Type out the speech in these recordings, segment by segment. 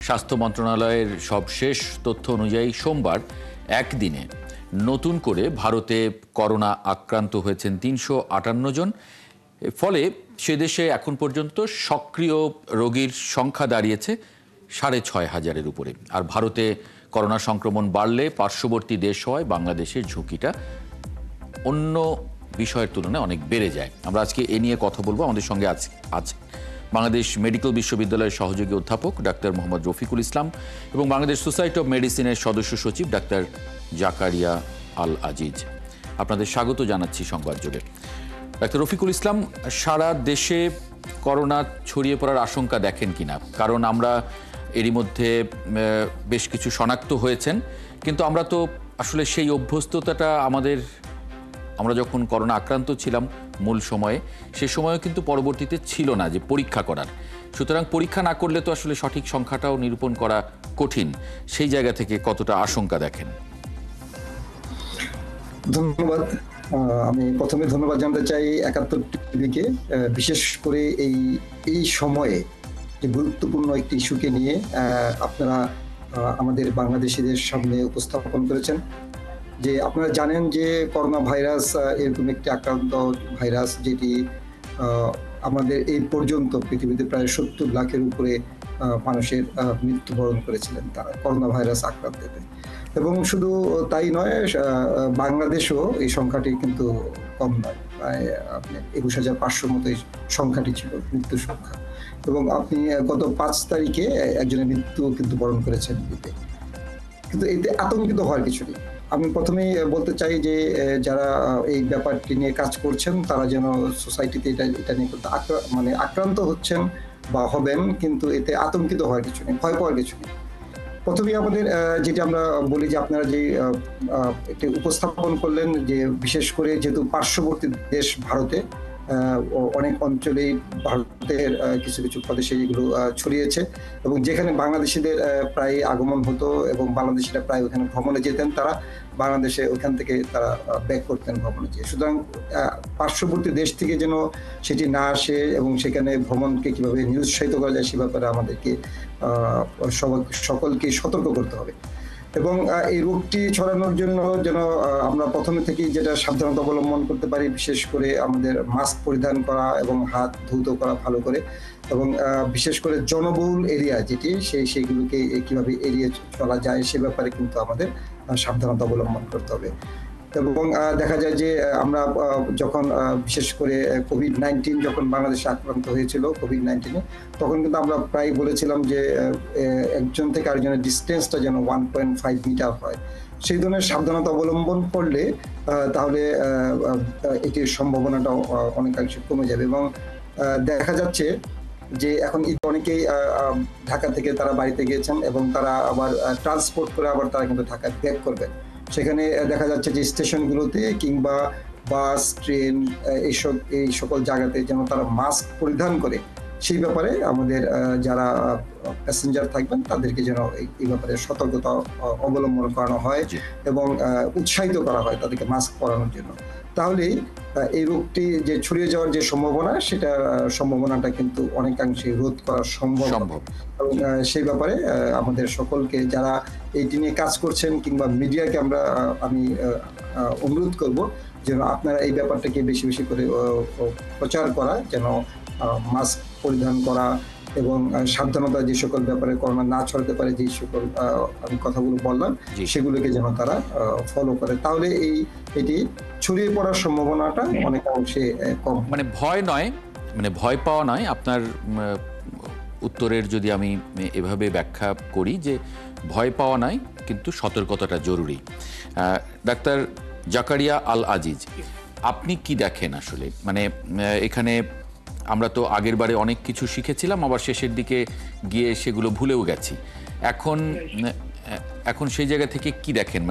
স্বাস্থ্য মন্ত্রণালয়ের সবশেষ তথ্য অনুযায়ী সোমবার একদিনে নতুন করে ভারতে করোনা আক্রান্ত হয়েছেন ৩৫৮ জন। ফলে সে দেশে এখন পর্যন্ত সক্রিয় রোগীর সংখ্যা দাঁড়িয়েছে ৬,৫০০-এর উপরে। আর ভারতে করোনা সংক্রমণ বাড়লে পার্শ্ববর্তী দেশ হওয়ায় বাংলাদেশের ঝুঁকিটা অন্য বিষয়ের তুলনায় অনেক বেড়ে যায়। আমরা আজকে এ নিয়ে কথা বলবো। আমাদের সঙ্গে আছে বাংলাদেশ মেডিকেল বিশ্ববিদ্যালয়ের সহযোগী অধ্যাপক ডাক্তার মোহাম্মদ রফিকুল ইসলাম এবং বাংলাদেশ সোসাইটি অব মেডিসিনের সদস্য সচিব ডাক্তার জাকারিয়া আল আজিজ। আপনাদের স্বাগত জানাচ্ছি সংবাদ জুড়ে। ডাক্তার রফিকুল ইসলাম, সারা দেশে করোনা ছড়িয়ে পড়ার আশঙ্কা দেখেন কিনা? কারণ আমরা এরই মধ্যে বেশ কিছু শনাক্ত হয়েছেন, কিন্তু আমরা তো আসলে সেই অভ্যস্ততাটা আমরা যখন করোনা আক্রান্ত ছিলাম মূল সময়ে, সে সময়ও কিন্তু পরবর্তীতে ছিল না যে পরীক্ষা করার। সুতরাং পরীক্ষা না করলে তো আসলে সঠিক সংখ্যাটাও নিরূপণ করা কঠিন। সেই জায়গা থেকে কতটা আশঙ্কা দেখেন? ধন্যবাদ। আমি প্রথমে ধন্যবাদ জানাতে চাই ৭১ টিভিকে, বিশেষ করে এই সময়ে যে গুরুত্বপূর্ণ একটি ইস্যুকে নিয়ে আপনারা আমাদের বাংলাদেশিদের সামনে উপস্থাপন করেছেন। যে আপনারা জানেন যে করোনা ভাইরাস এরকম একটি আক্রান্ত ভাইরাস, যেটি আমাদের এই পর্যন্ত পৃথিবীতে প্রায় ৭০ লাখের উপরে মানুষের মৃত্যুবরণ করেছিলেন তারা করোনা ভাইরাস আক্রান্তে। এবং শুধু তাই নয়, বাংলাদেশও এই সংখ্যাটি কিন্তু কম নয়, প্রায় ২১,৫০০ মতো এই সংখ্যাটি ছিল মৃত্যুর সংখ্যা। এবং আপনি গত ৫ তারিখে একজনের মৃত্যু কিন্তু বরণ করেছেন এতে। কিন্তু এতে আতঙ্কিত হওয়ার কিছু নেই। আমি প্রথমেই বলতে চাই যে যারা এই ব্যাপারটি নিয়ে কাজ করছেন তারা যেন সোসাইটিতে এটা নিয়ে আক্রান্ত হচ্ছেন বা হবেন, কিন্তু এতে আতঙ্কিত হওয়ার কিছু নেই, ভয় পাওয়ার কিছু নেই। প্রথমেই আমাদের যেটা আমরা বলি যে আপনারা যে একটি উপস্থাপন করলেন, যে বিশেষ করে যেহেতু পার্শ্ববর্তী দেশ ভারতে অনেক অঞ্চলেই ভারতের কিছু কিছু প্রদেশে এগুলো ছড়িয়েছে, এবং যেখানে বাংলাদেশিদের প্রায় আগমন হতো এবং বাংলাদেশিরা প্রায় ওখানে ভ্রমণে যেতেন, তারা বাংলাদেশে ওখান থেকে তারা ব্যাক করতেন ভ্রমণে যেয়ে। সুতরাং পার্শ্ববর্তী দেশ থেকে যেন সেটি না আসে এবং সেখানে ভ্রমণকে কীভাবে নিরুৎসাহিত করা যায় সে ব্যাপারে আমাদেরকে সকলকে সতর্ক করতে হবে। এবং এই রোগটি ছড়ানোর জন্য যেন আমরা প্রথমে থেকেই যেটা সাবধানতা অবলম্বন করতে পারি, বিশেষ করে আমাদের মাস্ক পরিধান করা এবং হাত ধৌত করা ভালো করে, এবং বিশেষ করে জনবহুল এরিয়া যেটি সেইগুলোকে কীভাবে এড়িয়ে চলা যায় সে ব্যাপারে কিন্তু আমাদের সাবধানতা অবলম্বন করতে হবে। এবং দেখা যায় যে আমরা যখন বিশেষ করে কোভিড-19 যখন বাংলাদেশে আক্রান্ত হয়েছিল কোভিড-19-এ, তখন কিন্তু আমরা প্রায় বলেছিলাম যে একজন থেকে আরেকজনের ডিস্টেন্সটা যেন 1.5 মিটার হয়। সেই ধরনের সাবধানতা অবলম্বন করলে তাহলে এটির সম্ভাবনাটাও অনেকাংশে কমে যাবে। এবং দেখা যাচ্ছে যে এখন অনেকেই ঢাকা থেকে তারা বাড়িতে গিয়েছেন এবং তারা আবার ট্রান্সপোর্ট করে আবার তারা কিন্তু ঢাকায় ব্যাক করবেন। সেখানে দেখা যাচ্ছে যে স্টেশনগুলোতে কিংবা বাস, ট্রেন এই সকল জায়গাতে যেন তারা মাস্ক পরিধান করে, সেই ব্যাপারে আমাদের যারা প্যাসেঞ্জার থাকবেন তাদেরকে যেন এই ব্যাপারে সতর্কতা অবলম্বন করানো হয় এবং উৎসাহিত করা হয় তাদেরকে মাস্ক পরানোর জন্য। তাহলেই এই রোগটি যে ছড়িয়ে যাওয়ার যে সম্ভাবনাটা কিন্তু অনেকাংশে রোধ করা সম্ভব। এবং সেই ব্যাপারে আমাদের সকলকে যারা এইটি নিয়ে কাজ করছেন কিংবা মিডিয়াকে আমি অনুরোধ করব যেন আপনারা এই ব্যাপারটাকে বেশি বেশি করে প্রচার করা, যেন মাস্ক পরিধান করা এবং সাবধানতা যে সকল ব্যাপারে করোনা না ছড়াতে পারে যে সকল আমি কথাগুলো বললাম সেগুলোকে যেন তারা ফলো করে, তাহলে এটি ছড়িয়ে পড়ার সম্ভাবনাটা অনেকাংশে কম। ভয় পাওয়া নয়। আপনার উত্তরের যদি আমি এভাবে ব্যাখ্যা করি যে ভয় পাওয়া নয়, কিন্তু সতর্কতাটা জরুরি। ডাক্তার জাকারিয়া আল আজিজ, আপনি কি দেখেন আসলে? এখানে আমরা তো আগের বারে অনেক কিছু শিখেছিলাম, আবার শেষের দিকে গিয়ে সেগুলো ভুলেও গেছি। এখন সেই জায়গা থেকে কি দেখেন?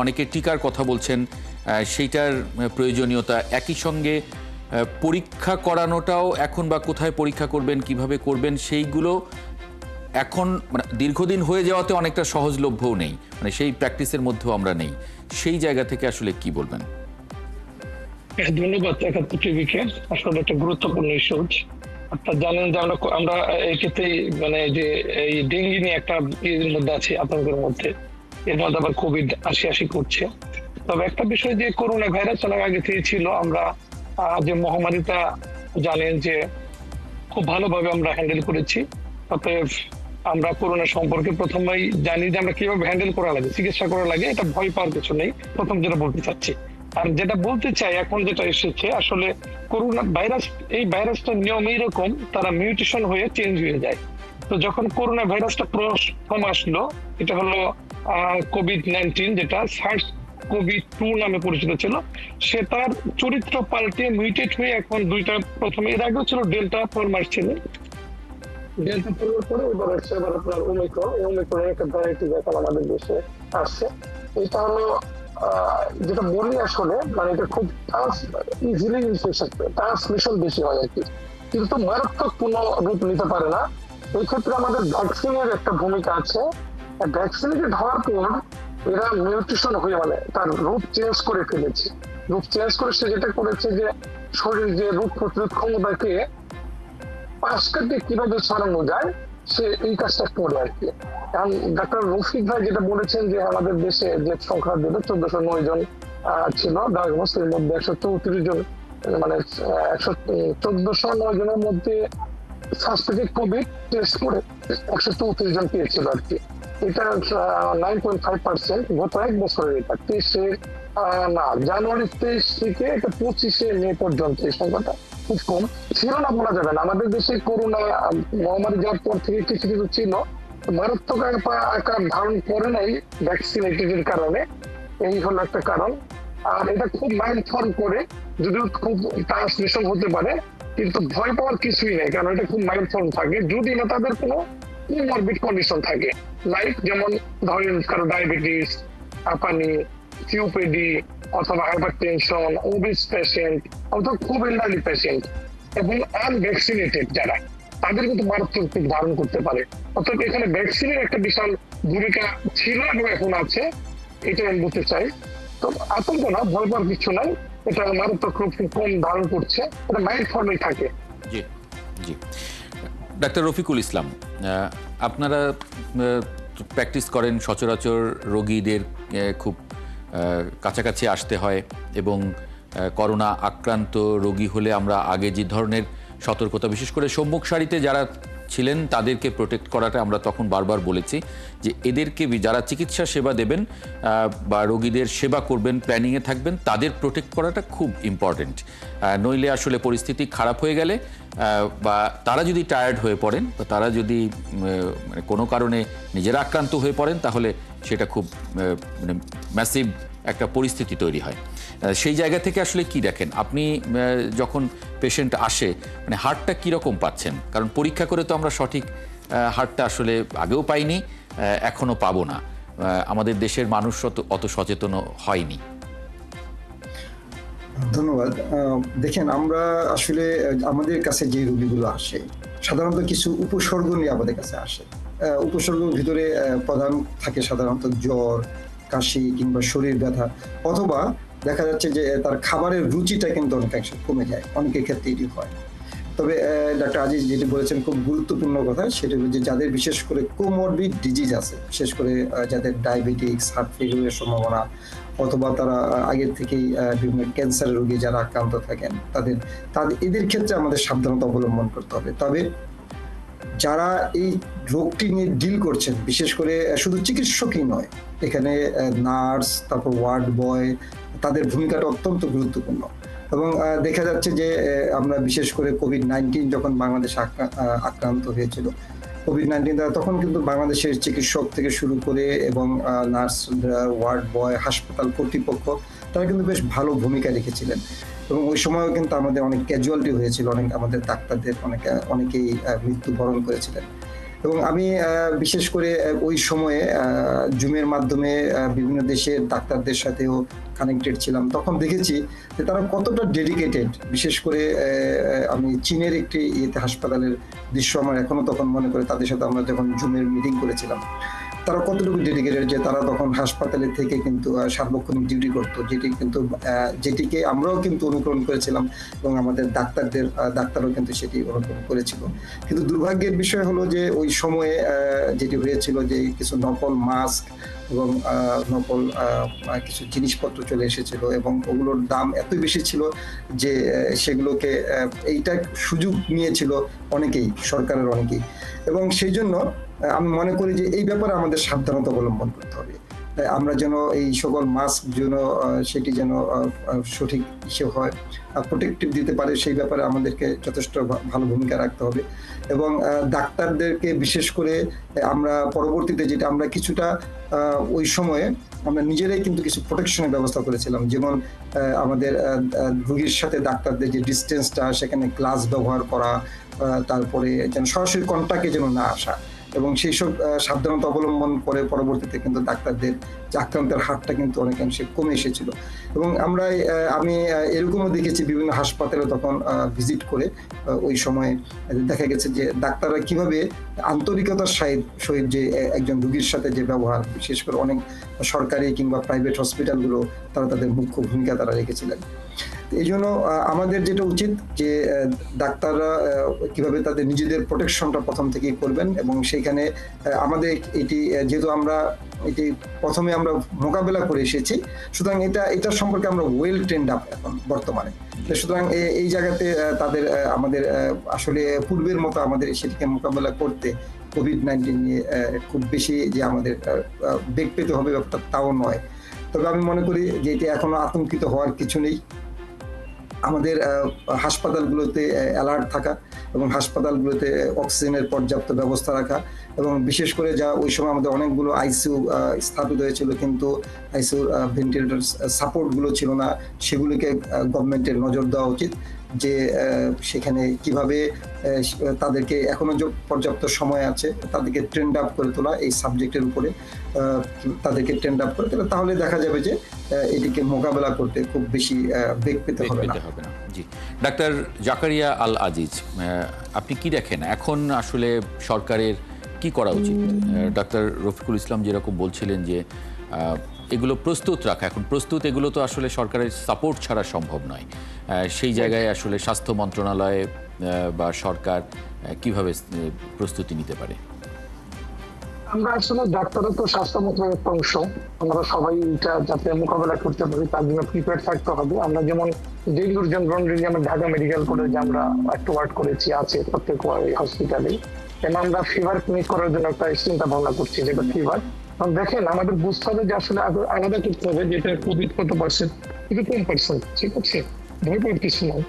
অনেকে টিকার কথা বলছেন, সেইটার প্রয়োজনীয়তা, একই সঙ্গে পরীক্ষা করানোটাও এখন, বা কোথায় পরীক্ষা করবেন, কিভাবে করবেন, সেইগুলো এখন দীর্ঘদিন হয়ে যাওয়াতে অনেকটা সহজলভ্যও নেই, সেই প্র্যাকটিসের মধ্যেও আমরা নেই। সেই জায়গা থেকে আসলে কি বলবেন? ধন্যবাদ ৭১ টিভিকে। আসলে একটা গুরুত্বপূর্ণ ইস্যু। আপনারা জানেন যে আমরা আমরা এই ক্ষেত্রে মানে যে এই ডেঙ্গি নিয়ে একটা এর মধ্যে আছি, আতঙ্কের মধ্যে। এর মধ্যে আবার কোভিড আসি আসি করছে। তবে একটা বিষয় যে করোনা ভাইরাস অনেক আগে থেকে ছিল। আমরা যে মহামারীটা জানেন যে খুব ভালোভাবে আমরা হ্যান্ডেল করেছি। অতএব আমরা করোনা সম্পর্কে প্রথমেই জানি যে আমরা কিভাবে হ্যান্ডেল করা লাগে, চিকিৎসা করা লাগে। এটা ভয় পাওয়ার কিছু নেই, প্রথম যেটা বলতে চাচ্ছি। আর যেটা বলতে চাই, এখন যেটা এসেছে আসলে করোনা ভাইরাস, এই ভাইরাসটার নিয়ম এইরকম, তারা মিউটেশন হয়ে চেঞ্জ হয়ে যায়। তো যখন করোনা ভাইরাসটা প্রথম আসলো, এটা হলো কোভিড-19, যেটা সার্স কোভিড-2 নামে পরিচিত ছিল, সে তার চরিত্র পাল্টে মিউটেট হয়ে এখন দুইটা, প্রথমে এর আগেও ছিল ডেল্টা ফরম্যাট ছিল, ডেল্টা ফরম্যাট পরে এবার হচ্ছে এবার আপনার ওমিক্রন। এই ওমিক্রন একটা ভ্যারাইটি এখন আমাদের দেশে আসছে। এটা হলো যেটা বলি আসলে, মানে এটা খুব ইজিলি ইনফেকশন, ট্রান্সমিশন বেশি হয় আর কি, কিন্তু মারাত্মক কোনো রূপ নিতে পারে না। এই ক্ষেত্রে আমাদের ভ্যাকসিনের একটা ভূমিকা আছে। ভ্যাকসিনেটেড হওয়ার পর এরা মিউটেশন হয়ে, মানে তার রূপ চেঞ্জ করে ফেলেছে। রূপ চেঞ্জ করে সে যেটা করেছে যে শরীর যে রোগ প্রতিরোধ ক্ষমতাকে পাশ কাটিয়ে কিভাবে ছড়ানো যায়, সে এই কাজটা করে আর কি। কারণ ডাক্তার রফিক ভাই যেটা বলেছেন যে আমাদের দেশে যে সংখ্যা দিল 1409 জন ছিল ডায়াগনোস, এর মধ্যে 134 জন, মানে 1409 জনের মধ্যে সাসপেক্টেড কোভিড টেস্ট করে 134 জন পেয়েছিল আর কি। এটা 9.5%, গত এক বছরের। এটা 23 না, জানুয়ারি 23 থেকে এটা 25 মে পর্যন্ত এই সংখ্যাটা খুব কম ছিল না বলা যাবে না। আমাদের দেশে করোনা মহামারী যাওয়ার পর থেকে কিছু কিছু ছিল, মারাত্মক আকার ধারণ করে নাই ভ্যাকসিনেটেড কারণে। এই হলো একটা কারণ। আর এটা খুব মাইল্ড ফর্ম করে, যদিও খুব ট্রান্সমিশন হতে পারে, কিন্তু ভয় পাওয়ার কিছুই নেই, কারণ এটা খুব মাইল্ড ফর্ম থাকে যদি না তাদের কোনো কোমরবিড কন্ডিশন থাকে। লাইক যেমন ধরেন কারো ডায়াবেটিস, হাঁপানি, সিওপিডি, অথবা হাইপারটেনশন, ওবিস পেশেন্ট, অথবা খুব এল্ডারলি পেশেন্ট এবং আনভ্যাকসিনেটেড যারা, তাদের কিন্তু মারাত্মক রূপ ধারণ করতে পারে। অর্থাৎ এখানে ভ্যাকসিনের একটা বিশাল ভূমিকা ছিল এবং এখন আছে, এটা আমি বলতে চাই। তো আতঙ্ক না, ভয় পাওয়ার কিছু নাই। এটা মারাত্মক রূপ কম ধারণ করছে, এটা মাইল্ড ফর্মে থাকে। জি জি। ডাক্তার রফিকুল ইসলাম, আপনারা প্র্যাকটিস করেন, সচরাচর রোগীদের খুব কাছাকাছি আসতে হয় এবং করোনা আক্রান্ত রোগী হলে আমরা আগে যে ধরনের সতর্কতা, বিশেষ করে সম্মুখ সারিতে যারা ছিলেন তাদেরকে প্রোটেক্ট করাটা আমরা তখন বারবার বলেছি যে এদেরকে, যারা চিকিৎসা সেবা দেবেন বা রোগীদের সেবা করবেন, প্ল্যানিংয়ে থাকবেন, তাদের প্রোটেক্ট করাটা খুব ইম্পর্টেন্ট। নইলে আসলে পরিস্থিতি খারাপ হয়ে গেলে বা তারা যদি টায়ার্ড হয়ে পড়েন বা তারা যদি মানে কোনো কারণে নিজেরা আক্রান্ত হয়ে পড়েন, তাহলে সেটা খুব মানে ম্যাসিভ একটা পরিস্থিতি তৈরি হয়। সেই জায়গা থেকে আসলে কি দেখেন আপনি যখন পেশেন্ট আসে, মানে হার্টটা কীরকম পাচ্ছেন? কারণ পরীক্ষা করে তো আমরা সঠিক হার্টটা আসলে আগেও পাইনি, এখনও পাবো না। আমাদের দেশের মানুষ অত সচেতন হয়নি। ধন্যবাদ। দেখেন, আমরা আসলে আমাদের কাছে যে রোগীগুলো আসে সাধারণত কিছু উপসর্গ নিয়ে আমাদের কাছে আসে। উপসর্গের ভিতরে প্রধান থাকে সাধারণত জ্বর, কাশি কিংবা শরীর ব্যথা, অথবা দেখা যাচ্ছে যে তার খাবারের রুচিটা কিন্তু অনেকাংশে কমে যায়, অনেকের ক্ষেত্রে এটি হয়। তবে ডাক্তার আজিজ যেটি বলেছেন খুব গুরুত্বপূর্ণ কথা, সেটা হলো যে যাদের বিশেষ করে কোমরবিড ডিজিজ আছে, বিশেষ করে যাদের ডায়াবেটিক্স, হার্ট ফেলিউরের সম্ভাবনা, অথবা তারা আগের থেকেই বিভিন্ন ক্যান্সার রোগী যারা আক্রান্ত থাকেন, তাদের এদের ক্ষেত্রে আমাদের সাবধানতা অবলম্বন করতে হবে। তবে যারা এই রোগটি নিয়ে ডিল করছেন, বিশেষ করে শুধু চিকিৎসকই নয়, এখানে নার্স, তারপর ওয়ার্ড বয়, তাদের ভূমিকাটা অত্যন্ত গুরুত্বপূর্ণ। এবং দেখা যাচ্ছে যে আমরা বিশেষ করে কোভিড-19 যখন বাংলাদেশে আক্রান্ত হয়েছিল, কোভিড-19 তখন কিন্তু বাংলাদেশের চিকিৎসক থেকে শুরু করে এবং নার্স, ওয়ার্ড বয়, হাসপাতাল কর্তৃপক্ষ, তারা কিন্তু বেশ ভালো ভূমিকা রেখেছিলেন। এবং ওই সময়ও কিন্তু আমাদের অনেক ক্যাজুয়ালিটি হয়েছিল, আমাদের ডাক্তারদের অনেকেই মৃত্যুবরণ করেছিলেন। এবং আমি বিশেষ করে ওই সময়ে জুমের মাধ্যমে বিভিন্ন দেশের ডাক্তারদের সাথেও কানেক্টেড ছিলাম, তখন দেখেছি যে তারা কতটা ডেডিকেটেড। বিশেষ করে আমি চীনের একটি হাসপাতালের দৃশ্য আমার এখনো তখন মনে করে, তাদের সাথে আমরা যখন জুমের মিটিং করেছিলাম, তারা কতটুকু ডেডিকেটেড, যে তারা তখন হাসপাতালে থেকে কিন্তু সার্বক্ষণিক ডিউটি করতো, যেটিকে আমরাও কিন্তু অনুকরণ করেছিলাম এবং আমাদের ডাক্তারও কিন্তু সেটি অনুকরণ করেছিল। কিন্তু দুর্ভাগ্যের বিষয় হলো যে ওই সময়ে যেটি হয়েছিল যে কিছু নকল মাস্ক এবং নকল কিছু জিনিসপত্র চলে এসেছিল এবং ওগুলোর দাম এত বেশি ছিল যে সেগুলোকে এইটা সুযোগ নিয়েছিল অনেকেই, সরকারের অনেকেই। এবং সেই জন্য আমি মনে করি যে এই ব্যাপারে আমাদের সাবধানতা অবলম্বন করতে হবে। আমরা যেন এই সকল মাস্ক যেন সেটি যেন সঠিক হিসেবে হয়, প্রোটেক্টিভ দিতে পারে, সেই ব্যাপারে আমাদেরকে যথেষ্ট ভালো ভূমিকা রাখতে হবে। এবং ডাক্তারদেরকে বিশেষ করে আমরা পরবর্তীতে যেটা আমরা কিছুটা ওই সময়ে আমরা নিজেরাই কিন্তু কিছু প্রোটেকশনের ব্যবস্থা করেছিলাম, যেমন আমাদের রোগীর সাথে ডাক্তারদের যে ডিস্টেন্সটা, সেখানে গ্লাভস ব্যবহার করা, তারপরে যেন সরাসরি কন্টাক্টে যেন না আসা, এবং সেই সব সাবধানতা অবলম্বন করে পরবর্তীতে কিন্তু ডাক্তারদের যে আক্রান্তের হারটা কিন্তু অনেকাংশে কমে এসেছিল। এবং আমি এরকমও দেখেছি বিভিন্ন হাসপাতালে তখন ভিজিট করে ওই সময় দেখা গেছে যে ডাক্তাররা কিভাবে আন্তরিকতার সহিত যে একজন রোগীর সাথে যে ব্যবহার, বিশেষ করে অনেক সরকারি কিংবা প্রাইভেট হসপিটালগুলো তারা তাদের মুখ্য ভূমিকা তারা রেখেছিলেন। এই জন্য আমাদের যেটা উচিত যে ডাক্তাররা কিভাবে তাদের নিজেদের প্রোটেকশনটা প্রথম থেকেই করবেন, এবং সেইখানে আমাদের এটি যেহেতু আমরা এটি প্রথমে আমরা মোকাবেলা করে এসেছি, সুতরাং এটা সম্পর্কে আমরা ওয়েল ট্রেন্ড আপ এখন বর্তমানে। সুতরাং এই জায়গাতে তাদের আমাদের আসলে পূর্বের মতো আমাদের সেটিকে মোকাবেলা করতে কোভিড-19 নিয়ে খুব বেশি যে আমাদের বেগ পেতে হবে ব্যাপারটা তাও নয়। তবে আমি মনে করি যে এটি এখনো আতঙ্কিত হওয়ার কিছু নেই। আমাদের হাসপাতালগুলোতে অ্যালার্ট থাকা এবং হাসপাতালগুলোতে অক্সিজেনের পর্যাপ্ত ব্যবস্থা রাখা, এবং বিশেষ করে যা ওই সময় আমাদের অনেকগুলো আইসিইউ স্থাপিত হয়েছিল কিন্তু আইসিইউ ভেন্টিলেটর সাপোর্টগুলো ছিল না, সেগুলিকে গভর্নমেন্টের নজর দেওয়া উচিত যে সেখানে কিভাবে তাদেরকে এখনো যে পর্যাপ্ত সময় আছে তাদেরকে ট্রেন্ড আপ করে তোলা, এই সাবজেক্টের উপরে তাদেরকে ট্রেন্ড আপ করে তোলা, তাহলে দেখা যাবে যে এটিকে মোকাবেলা করতে খুব বেশি বেগ পেতে হবে না। জি, ডাক্তার জাকারিয়া আল আজিজ, আপনি কি দেখেন এখন আসলে সরকারের কি করা উচিত? ডাক্তার রফিকুল ইসলাম যেরকম বলছিলেন যে এগুলো প্রস্তুত রাখা, এখন প্রস্তুত এগুলো তো আসলে সরকারের সাপোর্ট ছাড়া সম্ভব নয়, সেই জায়গায় আসলে স্বাস্থ্য মন্ত্রণালয় বা সরকার কিভাবে প্রস্তুতি নিতে পারে? আমরা আসলে ডাক্তাররা তো স্বাস্থ্য মন্ত্রণালয়ের একটা অংশ, আমরা সবাই এটা যাতে মোকাবেলা করতে পারি তার জন্য প্রিপেয়ার থাকতে হবে। আমরা যেমন ডেঙ্গুর জন্য আমরা ঢাকা মেডিকেল কলেজে আমরা একটা ওয়ার্ড করেছি, আছে প্রত্যেক হসপিটালে, এবং আমরা ফিভার ক্লিনিক করার জন্য একটা চিন্তা ভাবনা করছি, যেটা ফিভার। দেখেন আমাদের বুঝতে হবে যে আসলে আলাদা করতে হবে যে এটা কোভিড কত পার্সেন্ট, কিন্তু কোন পার্সেন্ট, ঠিক আছে, ভয় পাওয়ার কিছু নয়,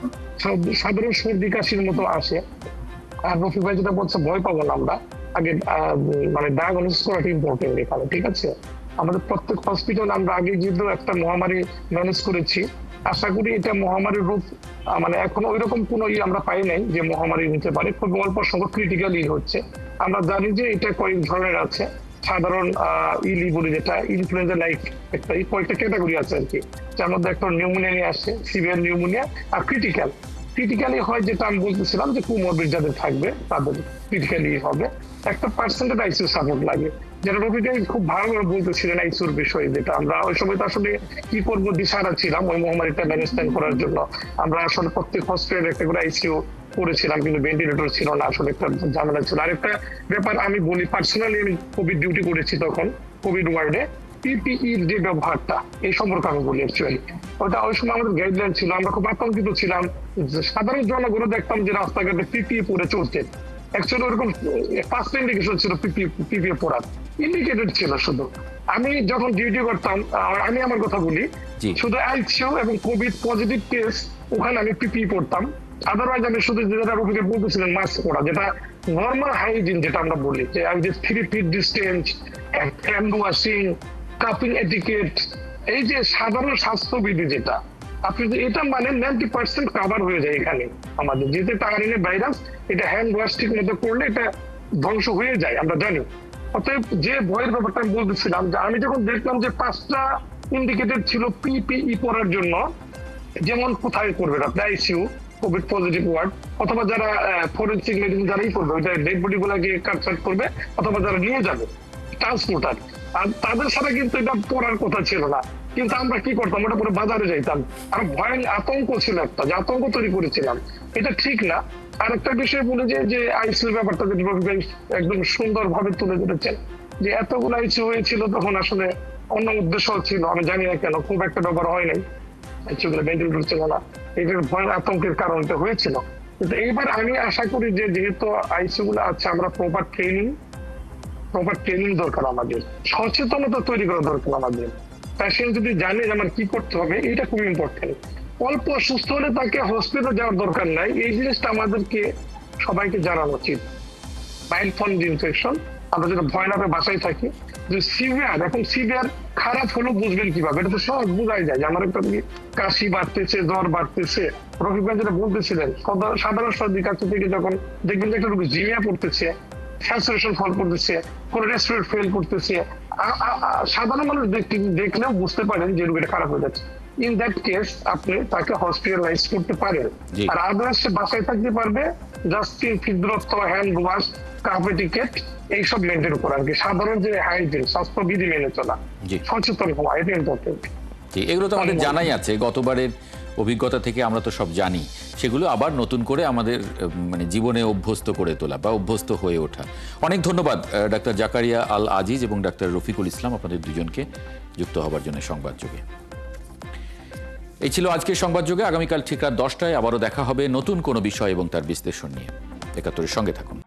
সাধারণ সর্দি কাশির মতো আসে। আর রফি ভাই যেটা বলছে ভয় পাবো না, আমরা আগে মানে ডায়াগনোসিস করাটা ইম্পর্টেন্ট এখানে, ঠিক আছে। আমাদের প্রত্যেক হসপিটালে আমরা আগে যেহেতু একটা মহামারী ম্যানেজ করেছি, আশা করি এটা মহামারীর রূপ মানে এখনো ওইরকম কোনো আমরা পাই নাই যে মহামারী নিতে পারে, খুব অল্প সংখ্যক ক্রিটিক্যালি হচ্ছে। আমরা জানি যে এটা কয়েক ধরনের আছে, সাধারণ ইলি বলি যেটা ইনফ্লুয়েঞ্জা লাইক একটা কয়েকটা ক্যাটাগরি আছে আর কি, যার মধ্যে একটা নিউমোনিয়া নিয়ে আসছে, সিভিয়ার নিউমোনিয়া, আর ক্রিটিক্যালি হয় যেটা আমি বলতেছিলাম যে কোমরবিড যাদের থাকবে তাদের ক্রিটিক্যালি হবে, একটা পার্সেন্টেজ আইসিইউ সাপোর্ট লাগে, যেটা রবিটাই খুব ভালোভাবে বলতেছিলেন আইসিইউর বিষয়ে, যেটা আমরা ওই সময় তো আসলে কি করবো দিশাহারা ছিলাম ওই মহামারীটা ম্যানেজমেন্ট করার জন্য। আমরা আসলে প্রত্যেক হসপিটালে একটা করে আইসিইউ করেছিলাম, কিন্তু ভেন্টিলেটর ছিল না, আসলে একটা ঝামেলা ছিল। আরেকটা ব্যাপার আমি বলি, পার্সোনালি আমি কোভিড ডিউটি করেছি তখন কোভিড ওয়ার্ডে, পিপিইর যে ব্যবহারটা এই সম্পর্কে আমি বলি অ্যাকচুয়ালি, ওটা ওই সময় আমাদের গাইডলাইন ছিল, আমরা খুব আতঙ্কিত ছিলাম। সাধারণ জনগণও দেখতাম যে রাস্তাঘাটে পিপিই পরে চলছে, অ্যাকচুয়ালি ওরকম ফার্স্ট ইন্ডিকেশন ছিল পিপিই পরার, ইন্ডিকেটেড ছিল শুধু। আমি যখন ডিউটি করতাম, আমি আমার কথা বলি, শুধু আইসিইউ এবং কোভিড পজিটিভ কেস ওখানে আমি পিপিই পড়তাম, আদারওয়াইজ আমি শুধু যেটা রোগীকে বলতেছিলেন মাস্ক পরা, যেটা নর্মাল হাইজিন যেটা আমরা বলি, যে 3 fit distance, hand washing, cupping etiquette, এই যে সাধারণ স্বাস্থ্যবিধি যেটা আপনি এটা মানে 90% কাভার হয়ে যায় এখানে আমাদের, যেহেতু টায়ারিনে ভাইরাস, এটা হ্যান্ড ওয়াশ ঠিক মতো করলে এটা ধ্বংস হয়ে যায় আমরা জানি। অতএব যে ভয়ের ব্যাপারটা আমি বলতেছিলাম, যে আমি যখন দেখলাম যে 5টা ইন্ডিকেটেড ছিল পিপিই পরার জন্য, যেমন কোথায় করবেন আপনি আইসিইউ, কোভিড পজিটিভ ওয়ার্ড, অথবা যারা ফরেনসিক মেডিসিন যারাই করবে ওইটা ডেড বডি গুলাকে কাটছাট করবে, অথবা যারা নিয়ে যাবে ট্রান্সপোর্টার, আর তাদের সাথে কিন্তু এটা পড়ার কথা ছিল না, কিন্তু আমরা কি করতাম, ওটা পুরো বাজারে যাইতাম। আর ভয় আতঙ্ক ছিল একটা, যে আতঙ্ক তৈরি করেছিলাম, এটা ঠিক না। আর একটা বিষয় বলে যে আইসিইউ ব্যাপারটা যে একদম সুন্দর ভাবে তুলে ধরেছেন, যে এতগুলো আইসিইউ হয়েছিল তখন আসলে অন্য উদ্দেশ্য ছিল, আমি জানি না কেন, খুব একটা ব্যাপার হয় নাই, আইসিইউ ভেন্টিলেটর ছিল না, এটার ভয় আতঙ্কের কারণটা হয়েছিল। কিন্তু এইবার আমি আশা করি যে যেহেতু আইসিইউ গুলো আছে, আমরা প্রপার ট্রেনিং দরকার, আমাদের সচেতনতা তৈরি করা দরকার আমাদের। পেশেন্ট যদি জানে যে আমার কি করতে হবে, এটা খুব ইম্পর্টেন্ট। অল্প অসুস্থ হলে তাকে হসপিটালে যাওয়ার দরকার নাই, এই জিনিসটা আমাদেরকে সবাইকে জানানো উচিত। মাইল্ড ফর্ম ইনফেকশন, আমরা যেটা ভয় না পেয়ে বাসায় থাকি। যে সিভিয়ার, এখন সিভিয়ার খারাপ হলো বুঝবেন কিভাবে, এটা তো সহজ বোঝাই যায় যে আমার একটা কাশি বাড়তেছে, জ্বর বাড়তেছে। রফিক ভাই যেটা বলতেছিলেন, সাধারণ সর্দি কাশি থেকে যখন দেখবেন যে একটা রোগী জিমিয়া পড়তেছে, স্যাচুরেশন ফল করতেছে, কোন রেসপিরেটর ফেল করতেছে, সাধারণ মানুষ দেখলেও বুঝতে পারেন যে রোগীটা খারাপ হয়ে যাচ্ছে। ইন দ্যাট কেস আপনি তাকে হসপিটালাইজ করতে পারেন। আর আদার্স সে বাসায় থাকতে পারবে, জাস্ট 3 ফিট দূরত্ব, হ্যান্ড ওয়াশ, কাপে টিকেট, এইসব মেনটেন করা আর কি। সাধারণ যে হাইজিন, স্বাস্থ্যবিধি মেনে চলা, সচেতন হওয়া, এটা ইম্পর্টেন্ট। এগুলো তো আমাদের জানাই আছে, গতবারের অভিজ্ঞতা থেকে আমরা তো সব জানি, সেগুলো আবার নতুন করে আমাদের মানে জীবনে অভ্যস্ত করে তোলা বা অভ্যস্ত হয়ে ওঠা। অনেক ধন্যবাদ ডাক্তার জাকারিয়া আল আজিজ এবং ডাক্তার রফিকুল ইসলাম, আপনাদের দুজনকে যুক্ত হবার জন্য সংবাদ যুগে। এই ছিল আজকের সংবাদ যুগে। আগামীকাল ঠিক রাত 10টায় আবারও দেখা হবে নতুন কোনো বিষয় এবং তার বিশ্লেষণ নিয়ে। ৭১-এর সঙ্গে থাকুন।